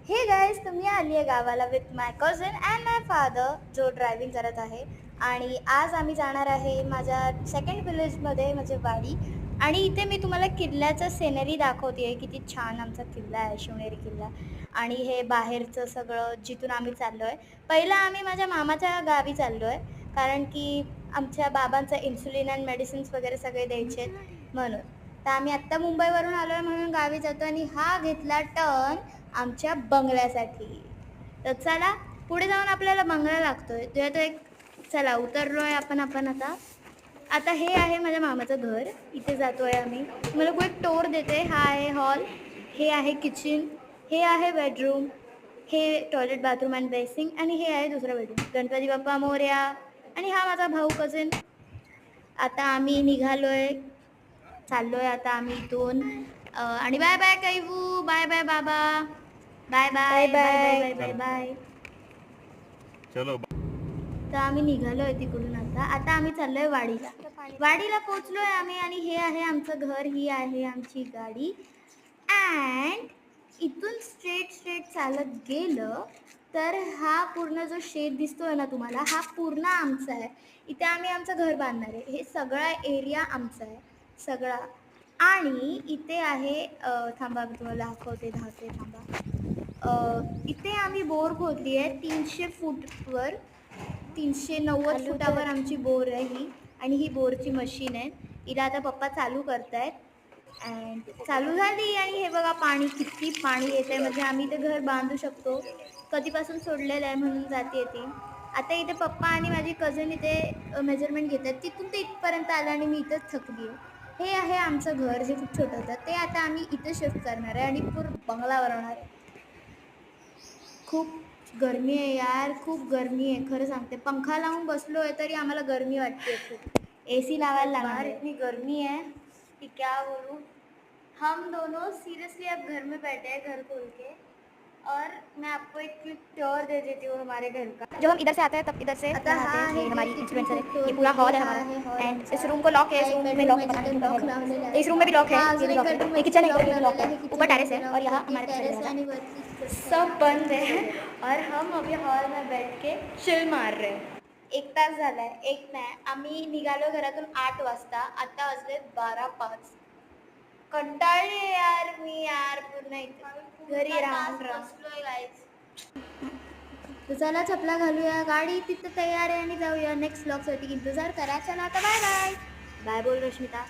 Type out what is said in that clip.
हे गाईज, तुम्ही आली आहे गावाला with my कझन and my father जो ड्रायव्हिंग करत आहे. आणि आज आम्ही जाणार आहे माझ्या सेकंड विलेजमध्ये, म्हणजे वाडी. आणि इथे मी तुम्हाला किल्ल्याचं सिनरी दाखवते आहे. किती छान आमचा किल्ला आहे, शिवनेरी किल्ला. आणि हे बाहेरचं सगळं जिथून आम्ही चाललो आहे. पहिलं आम्ही माझ्या मामाच्या गावी चाललो आहे, कारण की आमच्या बाबांचं इन्सुलिन अँड मेडिसिन्स वगैरे सगळे द्यायचे म्हणून. तर आम्ही आत्ता मुंबईवरून आलो आहे म्हणून गावी जातो. आणि हा घेतला टर्न आमच्या बंगल्यासाठी. तर चला पुढे जाऊन आपल्याला बंगला लागतोय तो एक. चला उतरलोय आपण आता. आता हे आहे माझ्या मामाचं घर. इथे जातोय आम्ही. तुम्हाला एक टोर देते. हा आहे हॉल, हे आहे किचन, हे आहे बेडरूम, हे टॉयलेट बाथरूम अँड बेसिंग, आणि हे आहे दुसरं बेडरूम. गणपती बाप्पा मोरया. आणि हा माझा भाऊ कझन. आता आम्ही निघालोय, चाललोय आता आम्ही इथून. आणि बाय बाय कैवू, बाय बाय बाबा, bye bye bye bye bye bye bye. चलो. तर आम्ही निघालोय तिकडून. आता आम्ही चाललोय वाडीला पोचलोय आम्ही. आणि हे आहे आमचं घर, ही आहे आमची गाडी. अँड इथून स्ट्रेट चालत गेलं तर हा पूर्ण जो शेड दिसतोय ना तुम्हाला, हा पूर्ण आमचा आहे. इथे आम्ही आमचं घर बांधणार आहे. हे सगळा एरिया आमचा आहे, सगळा. आणि इथे आहे थांबा मी तुम्हाला धावते थांबा. इथे आम्ही बोर खोदली आहे 300 फूटवर. 390 फुटावर आमची बोर आहे ही. आणि ही बोरची मशीन आहे. हिला आता पप्पा चालू करतायत. अँड चालू झाली. आणि हे बघा पाणी, किती पाणी येते. म्हणजे आम्ही इथे घर बांधू शकतो. कधीपासून सोडलेलं आहे म्हणून जाते येते. आता इथे पप्पा आणि माझी कझन इथे मेजरमेंट घेत आहेत. तिथून ते इथपर्यंत आलं आणि मी इथंच थकली आहे. हे आहे आमचं घर, जे खूप छोटं होतं ते. आता आम्ही इथे शिफ्ट करणार आहे आणि पूर्ण बंगला बनवणार आहे. खूप गरमी आहे यार, खूप गरमी आहे, खरं सांगते. पंखा लावून बसलो आहे तरी आम्हाला गरमी वाटते खूप. AC लावायला लागणार. इतनी गर्मी है कि क्या बोलूं. हम दोनों सीरियसली अब घर में बैठे हैं, घर खोल के. और मैं आपको एक क्विक टूर दे देती हूँ हमारे घर का. जब हम इधर से आते हैं तब इधर से आता आते हैं, ये हमारी इन्फ्लुएंसर है, ये पूरा हॉल हॉल है हमारा. एंड इस रूम को लॉक है, इस रूम में लॉक है, इस रूम में भी लॉक है, ये भी लॉक है, ये किचन है, इधर भी लॉक है, ऊपर टेरेस है और यहाँ हमारे टेरेस सब बंद है. और हम अभी हॉल में बैठ के चिल मार रहे हैं. 1 तास झालाय. एक नाही, आम्ही निघालो घरातून 8 वाजता. आता वाजले 12:05. कंटाळले यार मी पूर्ण इथे घरी राहून तर चला चपला घालूया, गाडी तिथं तयार आहे आणि जाऊया नेक्स्ट ब्लॉगसाठी. इंतजार करा. चला आता बाय बाय. बाय बोल रश्मिता.